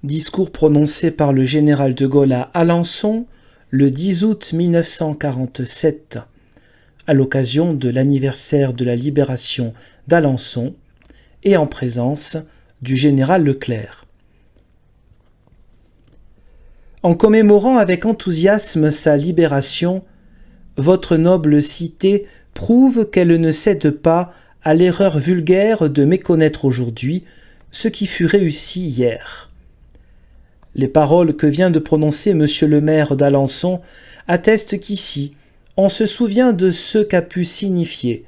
Discours prononcé par le général de Gaulle à Alençon le 10 août 1947, à l'occasion de l'anniversaire de la libération d'Alençon et en présence du général Leclerc. En commémorant avec enthousiasme sa libération, votre noble cité prouve qu'elle ne cède pas à l'erreur vulgaire de méconnaître aujourd'hui ce qui fut réussi hier. Les paroles que vient de prononcer monsieur le maire d'Alençon attestent qu'ici, on se souvient de ce qu'a pu signifier,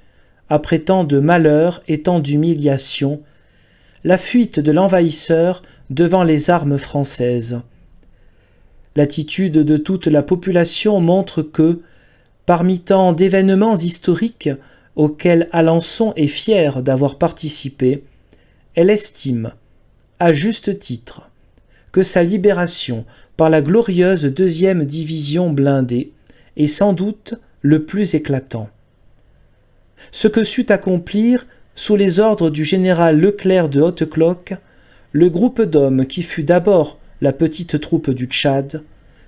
après tant de malheurs et tant d'humiliations, la fuite de l'envahisseur devant les armes françaises. L'attitude de toute la population montre que, parmi tant d'événements historiques auxquels Alençon est fier d'avoir participé, elle estime, à juste titre, que sa libération par la glorieuse 2e division blindée est sans doute le plus éclatant. Ce que sut accomplir, sous les ordres du général Leclerc de Haute-Cloque, le groupe d'hommes qui fut d'abord la petite troupe du Tchad,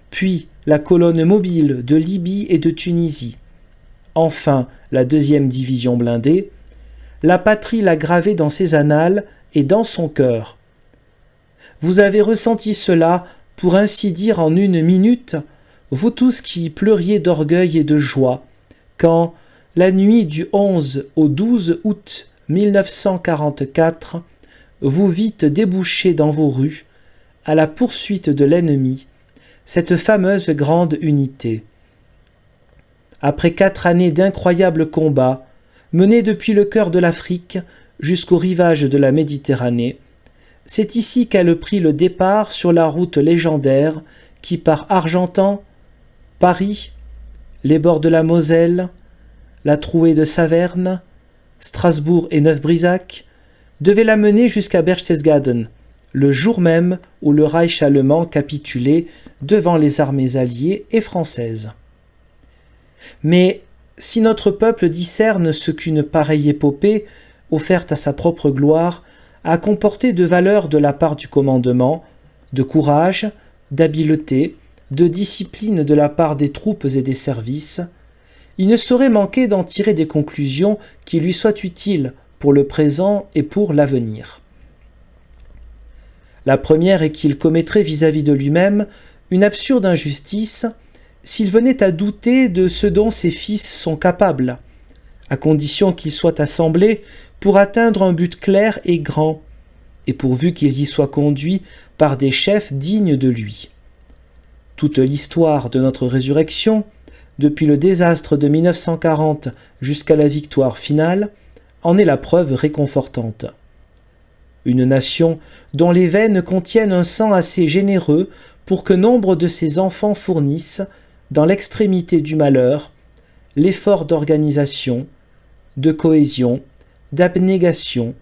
puis la colonne mobile de Libye et de Tunisie, enfin la 2e division blindée, la patrie l'a gravé dans ses annales et dans son cœur. Vous avez ressenti cela, pour ainsi dire en une minute, vous tous qui pleuriez d'orgueil et de joie, quand, la nuit du 11 au 12 août 1944, vous vîtes déboucher dans vos rues, à la poursuite de l'ennemi, cette fameuse grande unité. Après 4 années d'incroyables combats, menés depuis le cœur de l'Afrique jusqu'au rivage de la Méditerranée, c'est ici qu'elle prit le départ sur la route légendaire qui, par Argentan, Paris, les bords de la Moselle, la trouée de Saverne, Strasbourg et Neuf-Brisach, devait la mener jusqu'à Berchtesgaden, le jour même où le Reich allemand capitulait devant les armées alliées et françaises. Mais si notre peuple discerne ce qu'une pareille épopée, offerte à sa propre gloire, a comporté de valeur de la part du commandement, de courage, d'habileté, de discipline de la part des troupes et des services, il ne saurait manquer d'en tirer des conclusions qui lui soient utiles pour le présent et pour l'avenir. La première est qu'il commettrait vis-à-vis de lui-même une absurde injustice s'il venait à douter de ce dont ses fils sont capables, à condition qu'ils soient assemblés pour atteindre un but clair et grand, et pourvu qu'ils y soient conduits par des chefs dignes de lui. Toute l'histoire de notre résurrection, depuis le désastre de 1940 jusqu'à la victoire finale, en est la preuve réconfortante. Une nation dont les veines contiennent un sang assez généreux pour que nombre de ses enfants fournissent, dans l'extrémité du malheur, l'effort d'organisation, de cohésion, d'abnégation,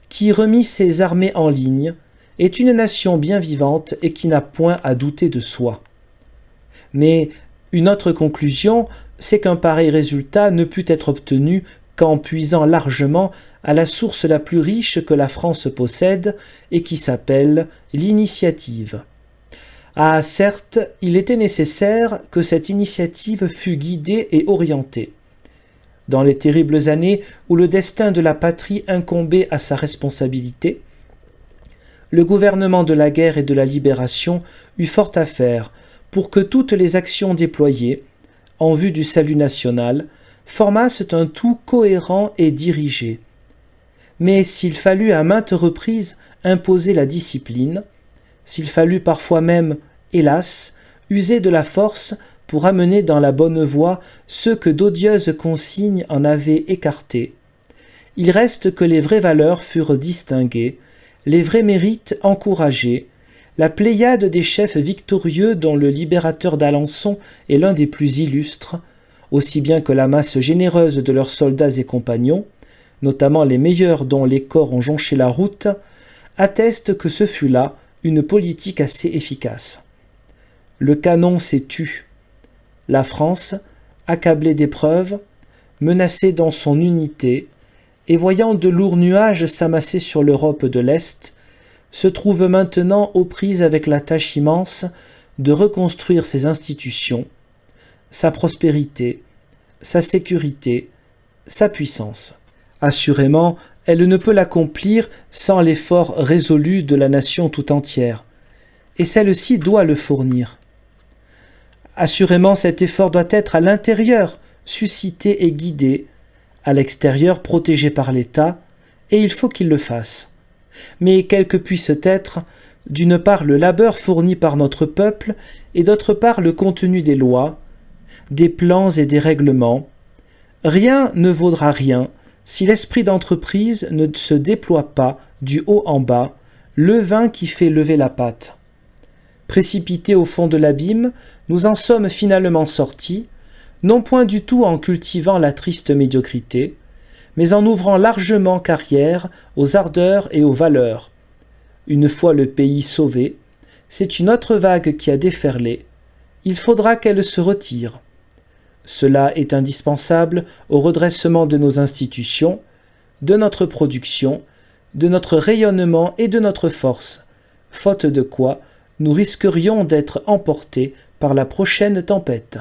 qui remit ses armées en ligne, est une nation bien vivante et qui n'a point à douter de soi. Mais une autre conclusion, c'est qu'un pareil résultat ne put être obtenu qu'en puisant largement à la source la plus riche que la France possède et qui s'appelle l'initiative. Ah, certes, il était nécessaire que cette initiative fût guidée et orientée. Dans les terribles années où le destin de la patrie incombait à sa responsabilité, le gouvernement de la guerre et de la libération eut fort à faire pour que toutes les actions déployées, en vue du salut national, formassent un tout cohérent et dirigé. Mais s'il fallut à maintes reprises imposer la discipline, s'il fallut parfois même, hélas, user de la force pour amener dans la bonne voie ceux que d'odieuses consignes en avaient écartés, il reste que les vraies valeurs furent distinguées, les vrais mérites encouragés, la pléiade des chefs victorieux dont le libérateur d'Alençon est l'un des plus illustres, aussi bien que la masse généreuse de leurs soldats et compagnons, notamment les meilleurs dont les corps ont jonché la route, attestent que ce fut là une politique assez efficace. Le canon s'est tu. La France, accablée d'épreuves, menacée dans son unité, et voyant de lourds nuages s'amasser sur l'Europe de l'Est, se trouve maintenant aux prises avec la tâche immense de reconstruire ses institutions, sa prospérité, sa sécurité, sa puissance. Assurément, elle ne peut l'accomplir sans l'effort résolu de la nation tout entière, et celle-ci doit le fournir. Assurément, cet effort doit être à l'intérieur, suscité et guidé, à l'extérieur, protégé par l'État, et il faut qu'il le fasse. Mais quel que puisse être, d'une part le labeur fourni par notre peuple, et d'autre part le contenu des lois, des plans et des règlements, rien ne vaudra rien si l'esprit d'entreprise ne se déploie pas du haut en bas, levain qui fait lever la pâte. Précipités au fond de l'abîme, nous en sommes finalement sortis, non point du tout en cultivant la triste médiocrité, mais en ouvrant largement carrière aux ardeurs et aux valeurs. Une fois le pays sauvé, c'est une autre vague qui a déferlé. Il faudra qu'elle se retire. Cela est indispensable au redressement de nos institutions, de notre production, de notre rayonnement et de notre force, faute de quoi nous risquerions d'être emportés par la prochaine tempête.